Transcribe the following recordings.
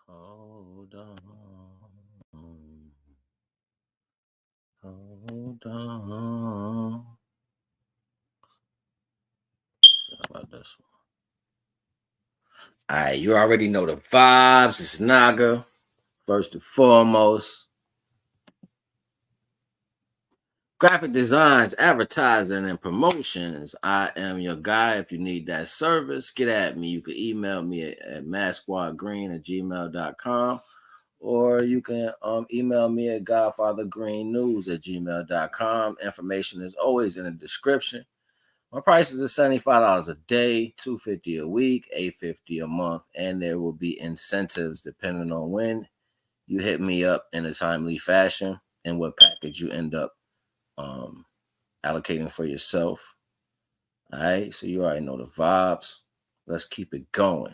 Hold on. Hold on. How about this one? All right, you already know the vibes. It's Naga. First and foremost, graphic designs, advertising, and promotions. I am your guy. If you need that service, get at me. You can email me at masksquadgreen@gmail.com, or you can email me at godfathergreennews@gmail.com. Information is always in the description. My prices are $75 a day, $250 a week, $850 a month, and there will be incentives depending on when you hit me up in a timely fashion and what package you end up allocating for yourself. All right, so you already know the vibes. Let's keep it going.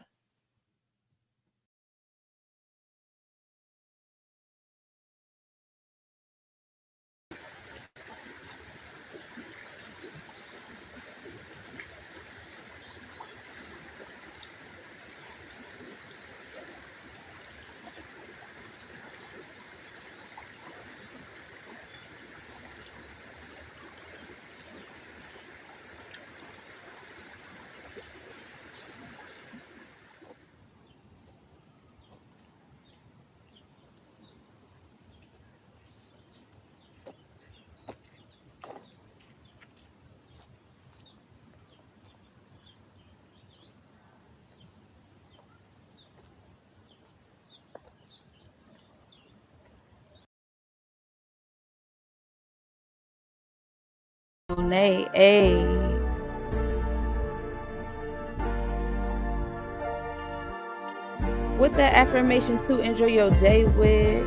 With the affirmations to enjoy your day with.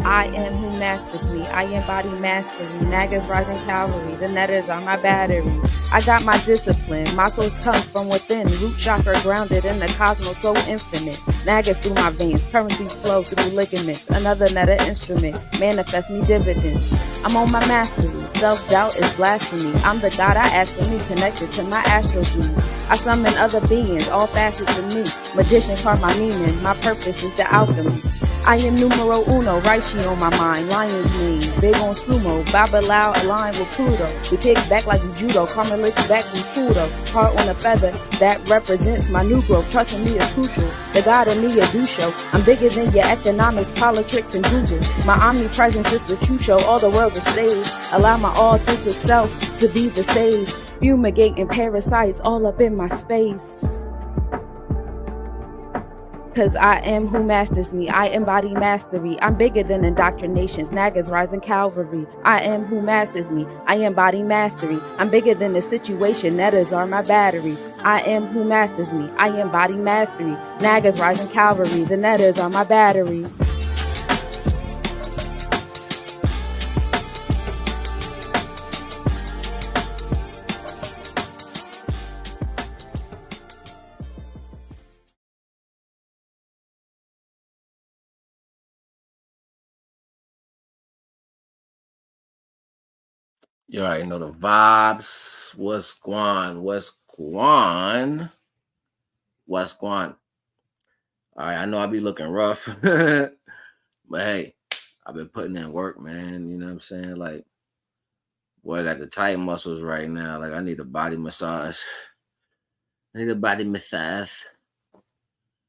I am who masters me. I embody mastery. Naga's rising cavalry. The netters are my battery. I got my discipline. My source comes from within. Root chakra grounded in the cosmos so infinite. Nagas through my veins. Currencies flow through ligaments. Another netta instrument. Manifest me dividends. I'm on my mastery. Self-doubt is blasphemy. I'm the God I ask for me. Connected to my astral dreams. I summon other beings. All facets of me. Magician carve my meaning. My purpose is the alchemy. I am numero uno, Raishi on my mind, lion's mane, big on sumo, Babalao aligned with Pluto. We kick back like judo, karma licks back from Pluto. Heart on a feather, that represents my new growth. Trusting me is crucial, the God in me a do show. I'm bigger than your economics, politics, and Google. My omnipresence is the true show, all the world is stage. Allow my authentic self to be the sage. Fumigating parasites all up in my space. Cause I am who masters me. I embody mastery. I'm bigger than indoctrinations. Naga's rising cavalry. I am who masters me. I embody mastery. I'm bigger than the situation. Nettas are my battery. I am who masters me. I embody mastery. Naga's rising cavalry. The nettas are my battery. You already know the vibes. What's going? What's going? What's going? All right, I know I be looking rough, but hey, I've been putting in work, man. You know what I'm saying? Like, boy, I got the tight muscles right now. Like, I need a body massage. I need a body massage.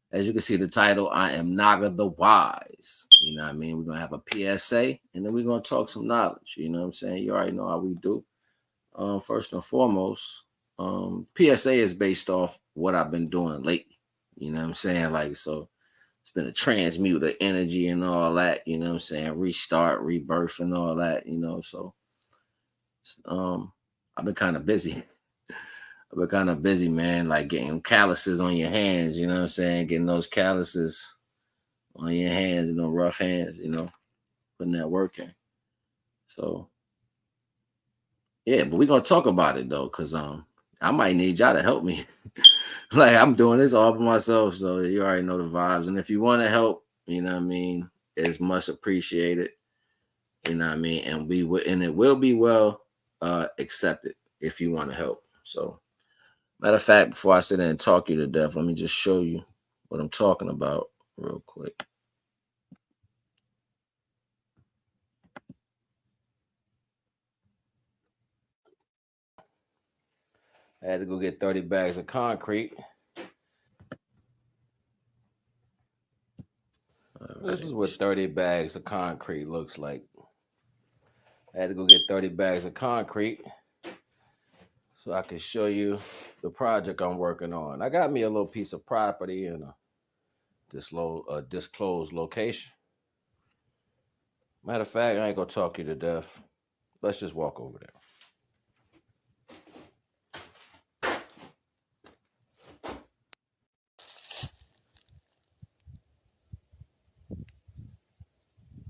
As you can see, the title, I am Naga the Wise. You know what I mean? We're going to have a PSA, and then we're going to talk some knowledge. You know what I'm saying? You already know how we do. First and foremost, PSA is based off what I've been doing lately. You know what I'm saying? Like, so it's been a transmute of energy and all that. You know what I'm saying? Restart, rebirth, and all that. You know, so I've been kind of busy. I've been kind of busy, man. Like getting calluses on your hands. You know what I'm saying? Getting those calluses on your hands, rough hands. Putting that work in. So yeah, but we're gonna talk about it though, because I might need y'all to help me. Like I'm doing this all by myself, so you already know the vibes. And if you want to help, you know what I mean, it's much appreciated. You know what I mean, and it will be well accepted if you want to help. So Matter of fact, before I sit there and talk you to death, let me just show you what I'm talking about real quick. I had to go get 30 bags of concrete. This is what 30 bags of concrete looks like. I had to go get 30 bags of concrete so I can show you the project I'm working on. I got me a little piece of property in a disclosed location. Matter of fact, I ain't gonna talk you to death. Let's just walk over there.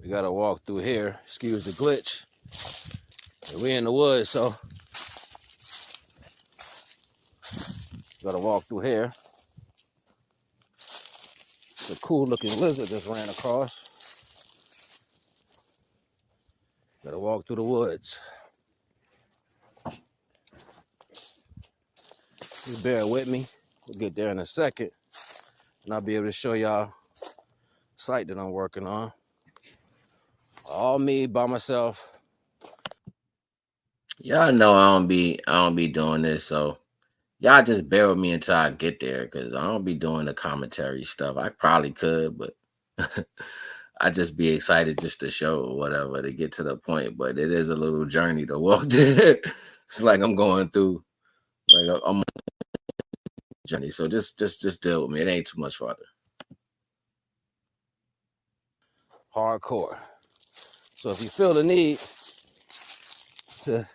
We gotta walk through here. Excuse the glitch. We in the woods, so gotta walk through here. It's a cool looking lizard just ran across. Gotta walk through the woods. Just bear with me. We'll get there in a second, and I'll be able to show y'all the site that I'm working on. All me by myself. Y'all know I don't be doing this, so y'all just bear with me until I get there, because I don't be doing the commentary stuff. I probably could, but I just be excited just to show or whatever to get to the point. But it is a little journey to walk there. It's like I'm going through, like I'm on a journey. So just deal with me. It ain't too much farther. Hardcore. So if you feel the need to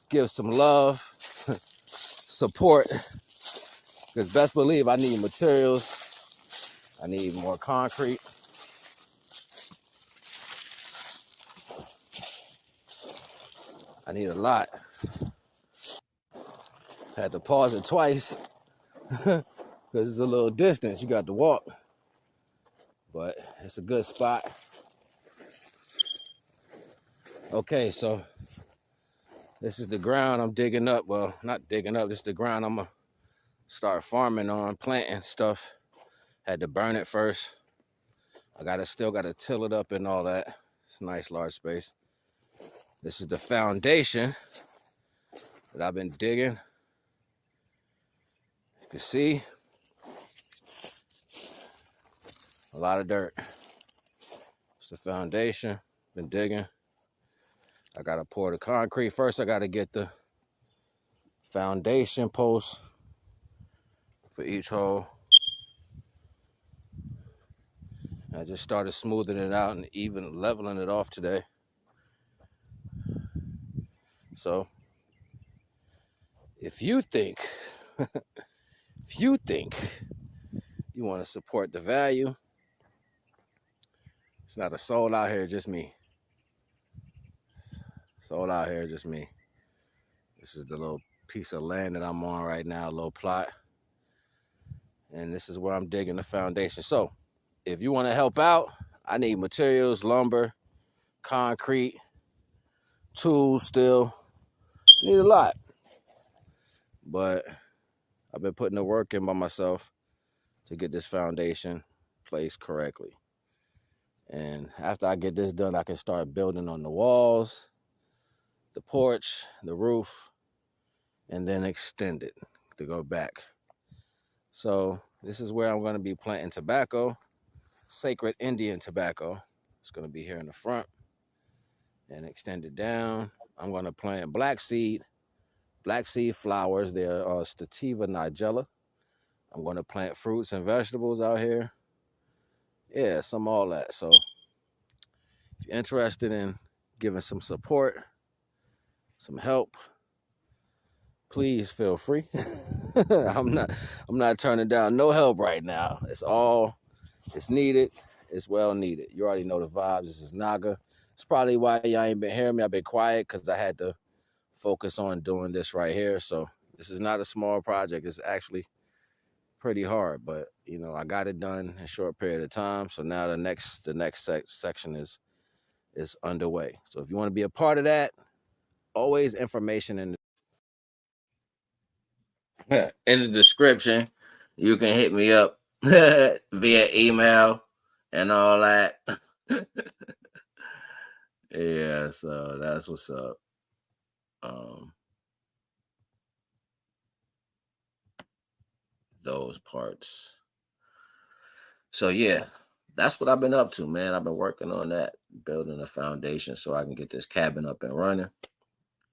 give some love, support, because best believe I need materials. I need more concrete. I need a lot. Had to pause it twice because it's a little distance. You got to walk, but it's a good spot. Okay, so this is the ground I'm digging up. Well, not digging up. This is the ground I'm gonna start farming on, planting stuff. Had to burn it first. Still gotta till it up and all that. It's a nice large space. This is the foundation that I've been digging. You can see a lot of dirt. It's the foundation. Been digging. I gotta pour the concrete first. I gotta get the foundation post for each hole. I just started smoothing it out and even leveling it off today. So if you think you want to support the value, it's not a soul out here, just me. Soul out here, just me. This is the little piece of land that I'm on right now, a little plot. And this is where I'm digging the foundation. So if you want to help out, I need materials, lumber, concrete, tools still. I need a lot. But I've been putting the work in by myself to get this foundation placed correctly. And after I get this done, I can start building on the walls, the porch, the roof, and then extend it to go back. So this is where I'm going to be planting tobacco, sacred Indian tobacco. It's going to be here in the front and extend it down. I'm going to plant black seed flowers. They're Stativa nigella. I'm going to plant fruits and vegetables out here. Yeah, some all that. So if you're interested in giving some support, some help, please feel free. I'm not turning down no help right now. It's needed. It's well needed. You already know the vibes. This is Naga. It's probably why y'all ain't been hearing me. I've been quiet because I had to focus on doing this right here. So this is not a small project. It's actually pretty hard, but you know, I got it done in a short period of time. So now the next section is underway. So if you want to be a part of that, always information in In the description. You can hit me up via email and all that. Yeah, so that's what's up. Um, those parts. So yeah, that's what I've been up to, man. I've been working on that, building a foundation so I can get this cabin up and running,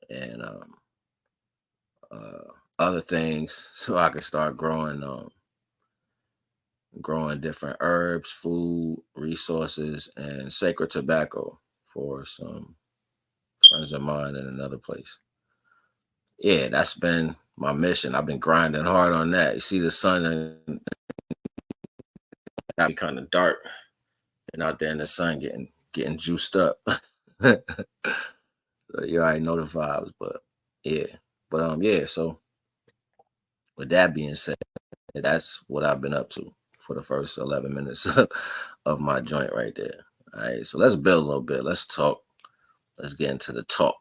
and other things so I can start growing different herbs, food, resources, and sacred tobacco for some friends of mine in another place. Yeah, that's been my mission. I've been grinding hard on that. You see the sun and got be kind of dark, and out there in the sun getting juiced up. So you already know the vibes, but yeah. But yeah, so with that being said, that's what I've been up to for the first 11 minutes of my joint right there. All right, so let's build a little bit. Let's talk. Let's get into the talk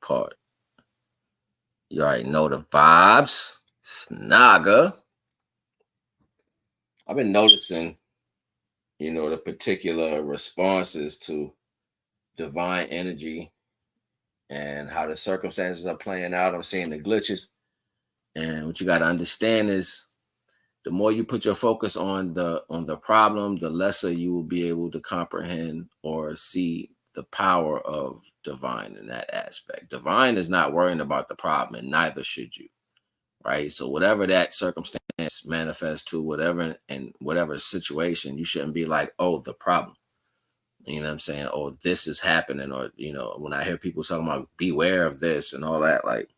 part. You already know the vibes. It's Naga. I've been noticing, the particular responses to divine energy and how the circumstances are playing out. I'm seeing the glitches. And what you got to understand is the more you put your focus on the problem, the lesser you will be able to comprehend or see the power of divine in that aspect. Divine is not worrying about the problem, and neither should you. Right. So whatever that circumstance manifests to, whatever and whatever situation, you shouldn't be like, oh, the problem. You know what I'm saying? Oh, this is happening. Or, when I hear people talking about beware of this and all that, like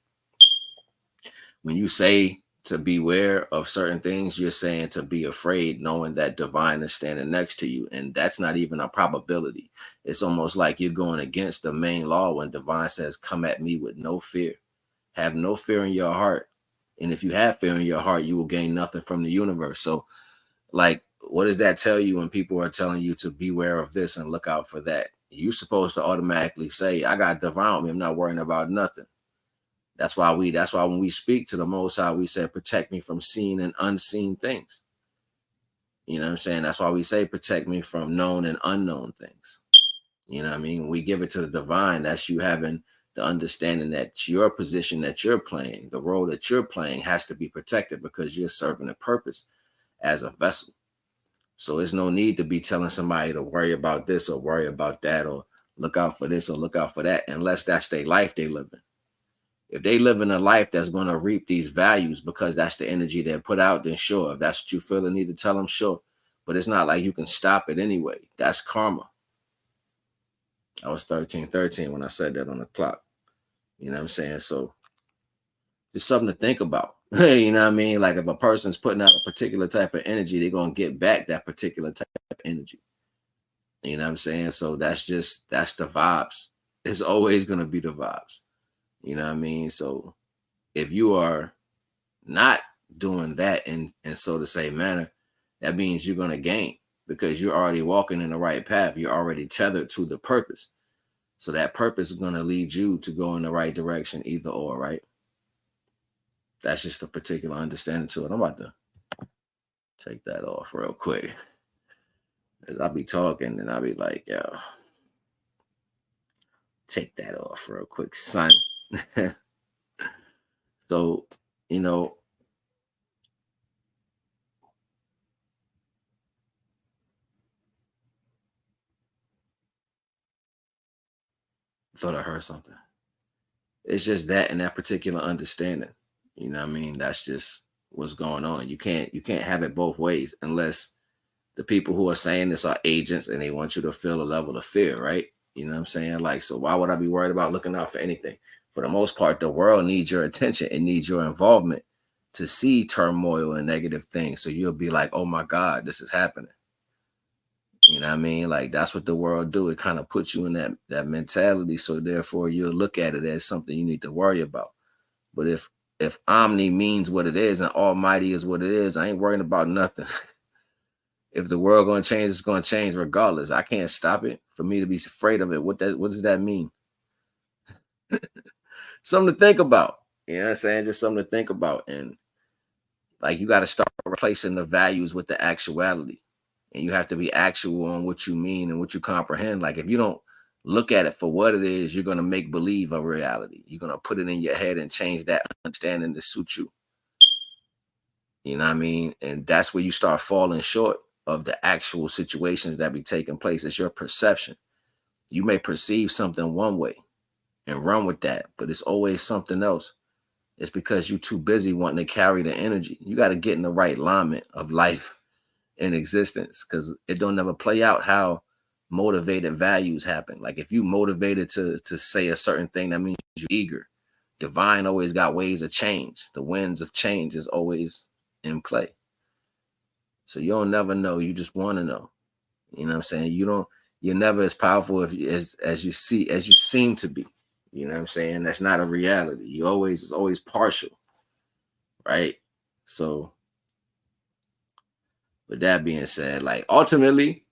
when you say to beware of certain things, you're saying to be afraid, knowing that divine is standing next to you. And that's not even a probability. It's almost like you're going against the main law when divine says, come at me with no fear. Have no fear in your heart. And if you have fear in your heart, you will gain nothing from the universe. So, like, what does that tell you when people are telling you to beware of this and look out for that? You're supposed to automatically say, I got divine with me. I'm not worrying about nothing. That's why when we speak to the Most High, we say, protect me from seen and unseen things. You know what I'm saying? That's why we say, protect me from known and unknown things. You know what I mean? When we give it to the divine, that's you having the understanding that your position that you're playing, the role that you're playing has to be protected because you're serving a purpose as a vessel. So there's no need to be telling somebody to worry about this or worry about that or look out for this or look out for that, unless that's their life they live in. If they live in a life that's going to reap these values because that's the energy they put out, then sure. If that's what you feel the need to tell them, sure. But it's not like you can stop it anyway. That's karma. I was 13 when I said that on the clock. You know what I'm saying? So it's something to think about. You know what I mean? Like if a person's putting out a particular type of energy, they're going to get back that particular type of energy. You know what I'm saying? So that's the vibes. It's always going to be the vibes. You know what I mean? So if you are not doing that in so to say manner, that means you're going to gain because you're already walking in the right path. You're already tethered to the purpose. So that purpose is going to lead you to go in the right direction, either or, right? That's just a particular understanding to it. I'm about to take that off real quick. As I'll be talking and I'll be like, yo, take that off real quick, son. So, thought I heard something. It's just that and that particular understanding. You know what I mean? That's just what's going on. You can't have it both ways unless the people who are saying this are agents and they want you to feel a level of fear, right? You know what I'm saying? Like, so why would I be worried about looking out for anything? For the most part, the world needs your attention. It needs your involvement to see turmoil and negative things. So you'll be like, oh my God, this is happening. You know what I mean? Like that's what the world do. It kind of puts you in that mentality. So therefore you'll look at it as something you need to worry about. But if Omni means what it is and Almighty is what it is, I ain't worrying about nothing. If the world gonna change, it's gonna change regardless. I can't stop it. For me to be afraid of it, what does that mean? Something to think about. You know what I'm saying? Just something to think about. And like, you got to start replacing the values with the actuality. And you have to be actual on what you mean and what you comprehend. Like, if you don't look at it for what it is, you're going to make believe of reality. You're going to put it in your head and change that understanding to suit you. You know what I mean? And that's where you start falling short of the actual situations that be taking place. It's your perception. You may perceive something one way and run with that, but it's always something else. It's because you're too busy wanting to carry the energy. You got to get in the right alignment of life and existence, because it don't never play out how motivated values happen. Like, if you motivated to say a certain thing, that means you're eager. Divine always got ways of change. The winds of change is always in play. So you don't never know. You just want to know. You know what I'm saying? You're never as powerful as you seem to be. You know what I'm saying? That's not a reality. It's always partial. Right? So with that being said, like, ultimately,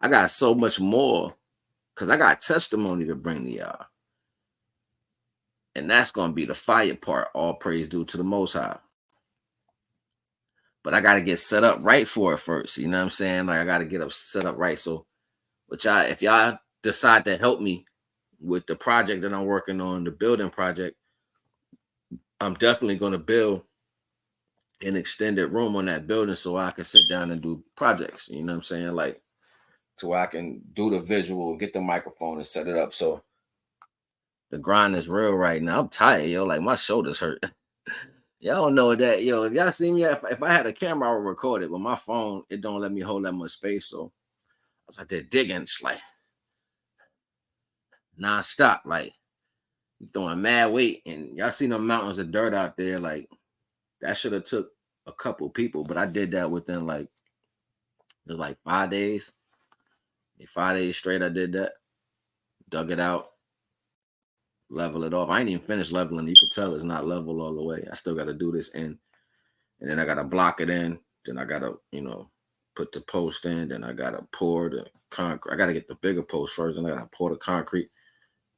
I got so much more because I got testimony to bring to y'all. And that's going to be the fire part. All praise due to the Most High. But I got to get set up right for it first. You know what I'm saying? Like, I got to get set up right. So, if y'all decide to help me with the project that I'm working on, the building project, I'm definitely going to build an extended room on that building so I can sit down and do projects. You know what I'm saying? Like, so I can do the visual, get the microphone and set it up. So the grind is real right now. I'm tired, yo. Like, my shoulders hurt. Y'all don't know that, yo. If y'all see me, if I had a camera, I would record it. But my phone, it don't let me hold that much space. So I was like, they're digging. It's like nonstop. Like, you throwing mad weight. And y'all see them mountains of dirt out there. Like, that should have took a couple people. But I did that within it was like 5 days. 5 days straight, I did that. Dug it out. Level it off. I ain't even finished leveling. You can tell it's not level all the way. I still got to do this in. And then I got to block it in. Then I got to, put the post in. Then I got to pour the concrete. I got to get the bigger post first. And I got to pour the concrete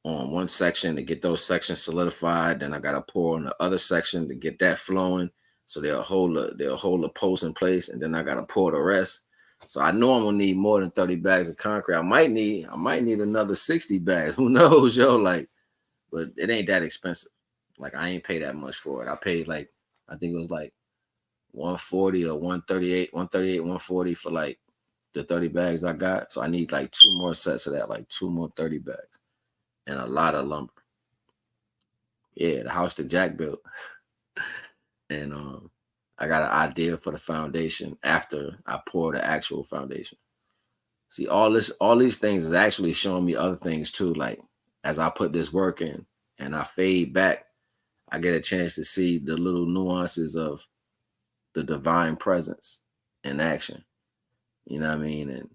on one section to get those sections solidified. Then I got to pour on the other section to get that flowing. So they'll hold the post in place. And then I got to pour the rest. So I know I'm going to need more than 30 bags of concrete. I might need another 60 bags. Who knows, yo? Like, but it ain't that expensive. Like, I ain't pay that much for it. I paid I think it was like 140 or 140 for like the 30 bags I got. So I need like 2 more sets of that, like 2 more 30 bags and a lot of lumber. Yeah, the house that Jack built. And I got an idea for the foundation after I pour the actual foundation. See, all these things is actually showing me other things too. Like, as I put this work in and I fade back, I get a chance to see the little nuances of the divine presence in action. You know what I mean? And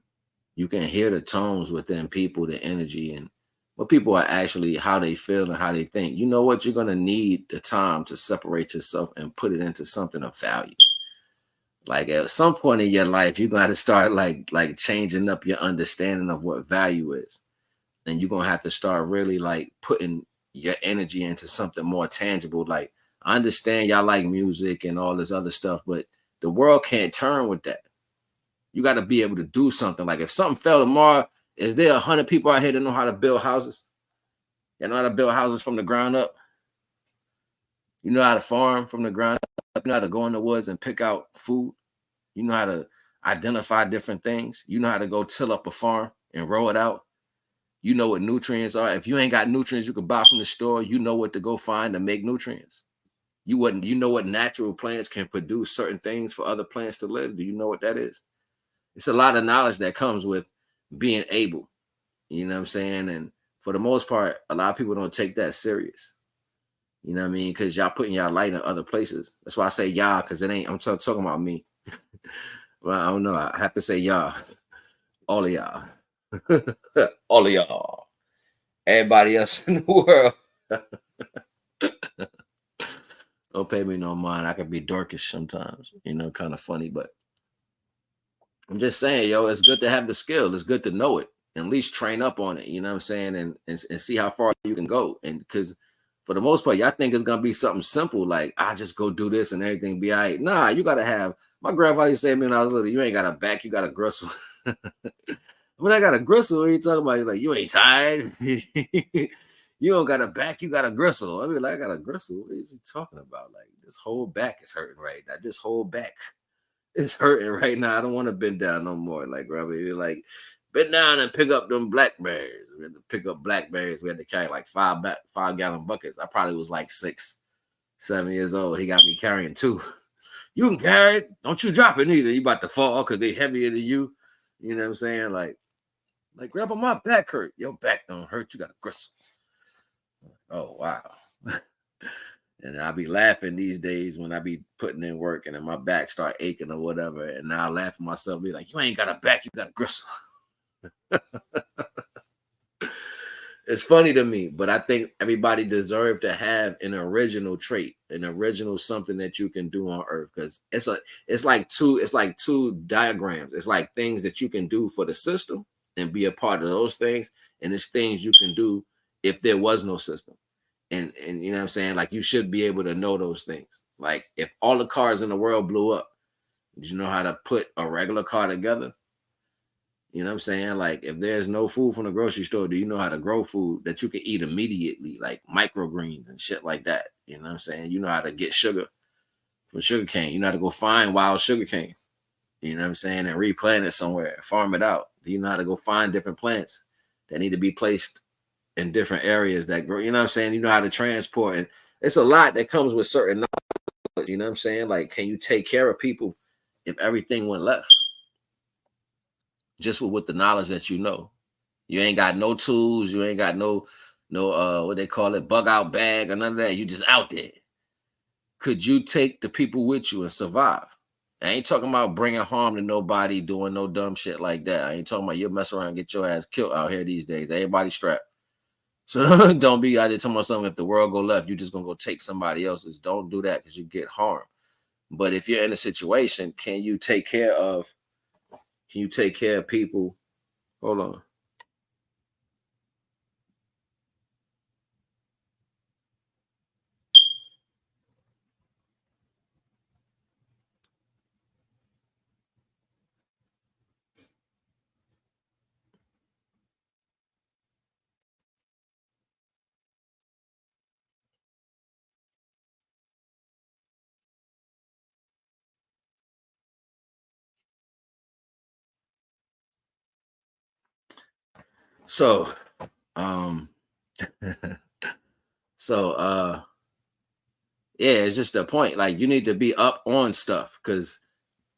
you can hear the tones within people, the energy, and what people are actually, how they feel and how they think. You know what? You're going to need the time to separate yourself and put it into something of value. Like, at some point in your life, you're going to start like changing up your understanding of what value is. And you're going to have to start really like putting your energy into something more tangible. Like, I understand y'all like music and all this other stuff, but the world can't turn with that. You got to be able to do something. Like, if something fell tomorrow, is there 100 people out here that know how to build houses? You know how to build houses from the ground up? You know how to farm from the ground up? You know how to go in the woods and pick out food? You know how to identify different things? You know how to go till up a farm and roll it out? You know what nutrients are. If you ain't got nutrients you can buy from the store, you know what to go find to make nutrients. You know what natural plants can produce certain things for other plants to live. Do you know what that is? It's a lot of knowledge that comes with being able. You know what I'm saying? And for the most part, a lot of people don't take that serious. You know what I mean? Because y'all putting y'all light in other places. That's why I say y'all, because it ain't, I'm talking about me. Well, I don't know. I have to say y'all. All of y'all. All of y'all. Everybody else in the world. Don't pay me no mind. I can be darkish sometimes, kind of funny, but I'm just saying, yo, it's good to have the skill. It's good to know it and at least train up on it. You know what I'm saying? And see how far you can go. And because for the most part, y'all think it's gonna be something simple like I just go do this and everything be all right. Nah, you gotta have. My grandfather used to say to me when I was little, you ain't got a back, you got a gristle. When I got a gristle, what are you talking about? He's like, you ain't tired. You don't got a back, you got a gristle. I mean, like, I got a gristle. What is he talking about? Like, this whole back is hurting right now. This whole back is hurting right now. I don't want to bend down no more. Like, Robbie, you're like, bend down and pick up them blackberries. We had to pick up blackberries. We had to carry like 5 gallon buckets. I probably was like 6, 7 years old. He got me carrying 2. You can carry it. Don't you drop it either. You about to fall because they heavier than you. You know what I'm saying? Like grandpa, my back hurt. Your back don't hurt. You got a gristle. Oh, wow. And I be laughing these days when I be putting in work and then my back start aching or whatever. And now I laugh at myself, be like, you ain't got a back, you got a gristle. It's funny to me, but I think everybody deserves to have an original trait, an original something that you can do on earth. Because it's like two diagrams. It's like things that you can do for the system and be a part of those things. And it's things you can do if there was no system. And you know what I'm saying? Like, you should be able to know those things. Like, if all the cars in the world blew up, did you know how to put a regular car together? You know what I'm saying? Like, if there's no food from the grocery store, do you know how to grow food that you can eat immediately, like microgreens and shit like that? You know what I'm saying? You know how to get sugar from sugar cane. You know how to go find wild sugar cane. You know what I'm saying? And replant it somewhere, farm it out. Do you know how to go find different plants that need to be placed in different areas that grow? You know what I'm saying? You know how to transport. And it's a lot that comes with certain knowledge. You know what I'm saying? Like, can you take care of people if everything went left? Just with the knowledge that you know. You ain't got no tools, you ain't got no what they call it, bug out bag or none of that. You just out there. Could you take the people with you and survive? I ain't talking about bringing harm to nobody, doing no dumb shit like that. I ain't talking about you mess around and get your ass killed out here these days. Everybody strapped. So don't be out there talking about something. If the world go left, you just gonna go take somebody else's. Don't do that because you get harmed. But if you're in a situation, can you take care of people? Hold on. So, um, so yeah, it's just a point. Like, you need to be up on stuff because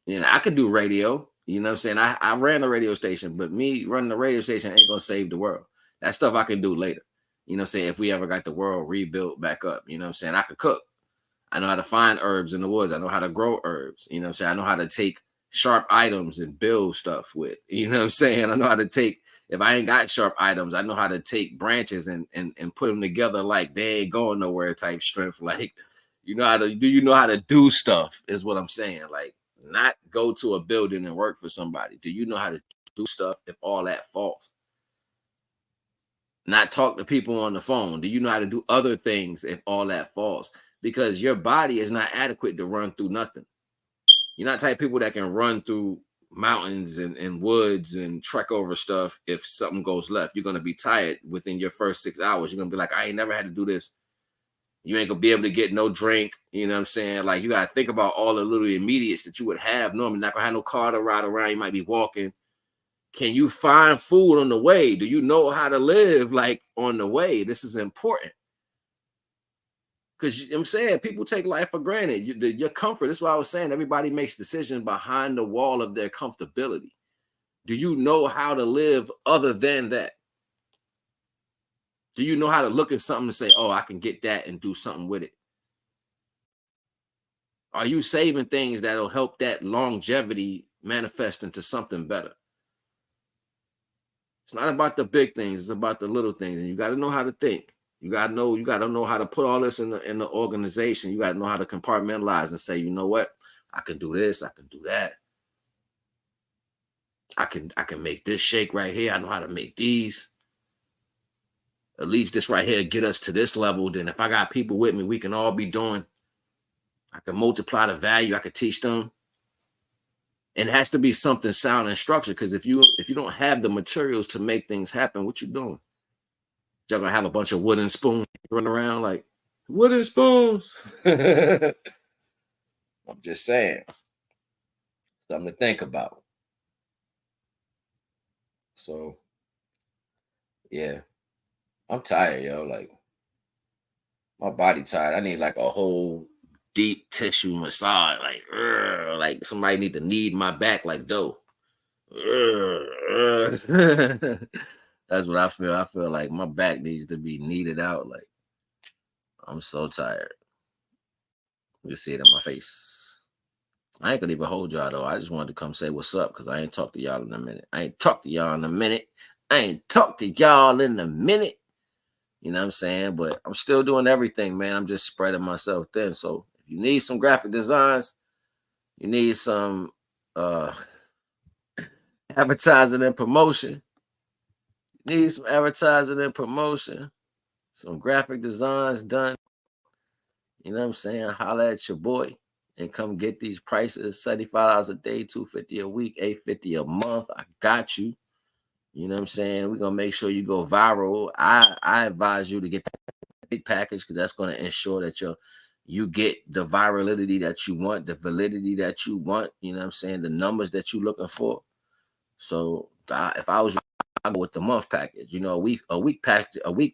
I could do radio. You know what I'm saying? I ran a radio station, but me running the radio station ain't gonna save the world. That stuff I can do later. You know what I'm saying? If we ever got the world rebuilt back up, you know what I'm saying? I could cook. I know how to find herbs in the woods. I know how to grow herbs. You know what I'm saying? I know how to take sharp items and build stuff with. You know what I'm saying? I know how to take, if I ain't got sharp items, I know how to take branches and put them together like they ain't going nowhere type strength. Like, you know how to do stuff is what I'm saying. Like, not go to a building and work for somebody. Do you know how to do stuff if all that falls? Not talk to people on the phone. Do you know how to do other things if all that falls? Because your body is not adequate to run through nothing. You're not the type of people that can run through mountains and woods and trek over stuff. If something goes left, you're going to be tired within your first 6 hours. You're going to be like, I ain't never had to do this. You ain't going to be able to get no drink. You know what I'm saying? Like, you got to think about all the little immediates that you would have normally. Not going to have no car to ride around. You might be walking. Can you find food on the way? Do you know how to live like on the way? This is important. Because I'm saying people take life for granted. Your comfort. That's why I was saying everybody makes decisions behind the wall of their comfortability. Do you know how to live other than that? Do you know how to look at something and say, oh, I can get that and do something with it? Are you saving things that'll help that longevity manifest into something better? It's not about the big things. It's about the little things. And you got to know how to think. You got to know how to put all this in the organization. You got to know how to compartmentalize and say, you know what? I can do this. I can do that. I can make this shake right here. I know how to make these. at least this right here get us to this level. Then if I got people with me, we can all be doing. I can multiply the value. I could teach them. And it has to be something sound and structured. Because if you don't have the materials to make things happen, what you doing? Y'all gonna have a bunch of wooden spoons running around like wooden spoons. I'm just saying. Something to think about. So yeah. I'm tired, yo. Like my body tired. I need like a whole deep tissue massage. Like somebody need to knead my back like dough. That's what I feel. I feel like my back needs to be kneaded out. Like I'm so tired. You see it in my face. I ain't gonna even hold y'all though. I just wanted to come say what's up because I ain't talked to y'all in a minute. I ain't talked to y'all in a minute. You know what I'm saying? But I'm still doing everything, man. I'm just spreading myself thin. So if you need some graphic designs, you need some advertising and promotion. Some graphic designs done. You know what I'm saying? Holla at your boy and come get these prices. $75 a day, $250 a week, $850 a month. I got you. You know what I'm saying? We're going to make sure you go viral. I advise you to get that big package because that's going to ensure that you get the virality that you want, the validity that you want. You know what I'm saying? The numbers that you're looking for. So if I was you, I'd go with the month package. You know, a week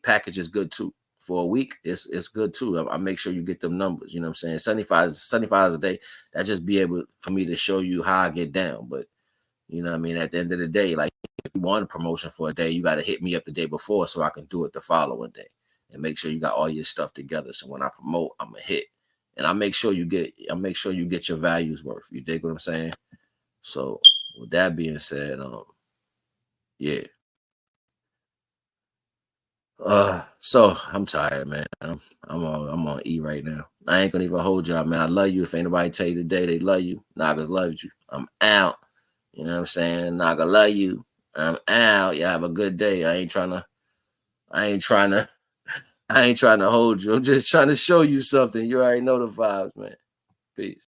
package is good too. For a week, it's good too. I make sure you get them numbers. You know what I'm saying? $75 a day. That just be able for me to show you how I get down. But you know what I mean? At the end of the day, like if you want a promotion for a day, you got to hit me up the day before so I can do it the following day and make sure you got all your stuff together. So when I promote, I'm a hit. And I make sure you get your values worth. You dig what I'm saying? So with that being said, yeah. So I'm tired, man. I'm on E right now. I ain't gonna even hold y'all, man. I love you. If anybody tell you today they love you, Naga loves you. I'm out. You know what I'm saying? Naga love you. I'm out. Y'all have a good day. I ain't trying to hold you. I'm just trying to show you something. You already know the vibes, man. Peace.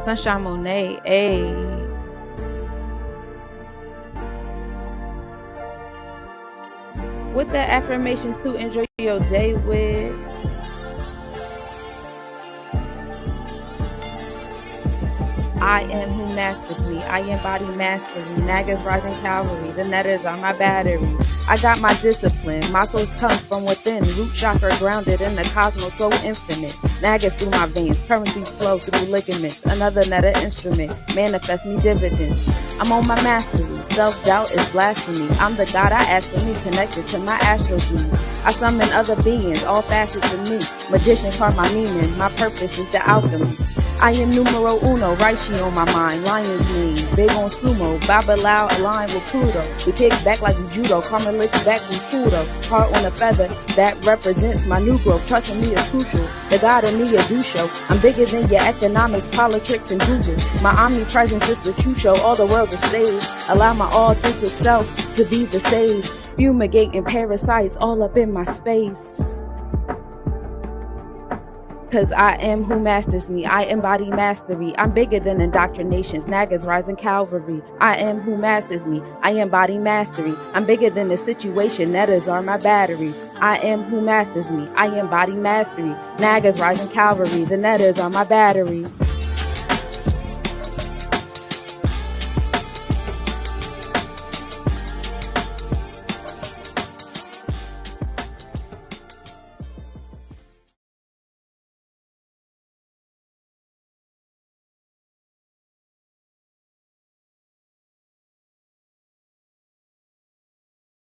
Sunshine Monet, ayy. With the affirmations to enjoy your day with. I am who masters me. I embody mastery. Naga's rising cavalry. The netters are my battery. I got my discipline. My source comes from within. Root chakra grounded in the cosmos so infinite. Nagas through my veins. Currencies flow through ligaments. Another netter instrument. Manifest me dividends. I'm on my mastery. Self-doubt is blasphemy. I'm the God I ask for me connected to my astral dream. I summon other beings, all facets of me. Magician carve my meaning. My purpose is the alchemy. I am numero uno, Raishi on my mind, lion's mane, big on sumo, Babalao aligned with Pluto. We kick back like we judo, karma licks back with Pluto. Heart on a feather, that represents my new growth. Trusting me is crucial, the God in me a do show. I'm bigger than your economics, politics, and Google. My omnipresence is the true show, all the world is stage. Allow my authentic self to be the sage. Fumigating parasites all up in my space. Cause I am who masters me, I embody mastery. I'm bigger than indoctrinations, Naga's rising cavalry. I am who masters me, I embody mastery. I'm bigger than the situation, netters are my battery. I am who masters me, I embody mastery. Naga's rising cavalry, the netters are my battery.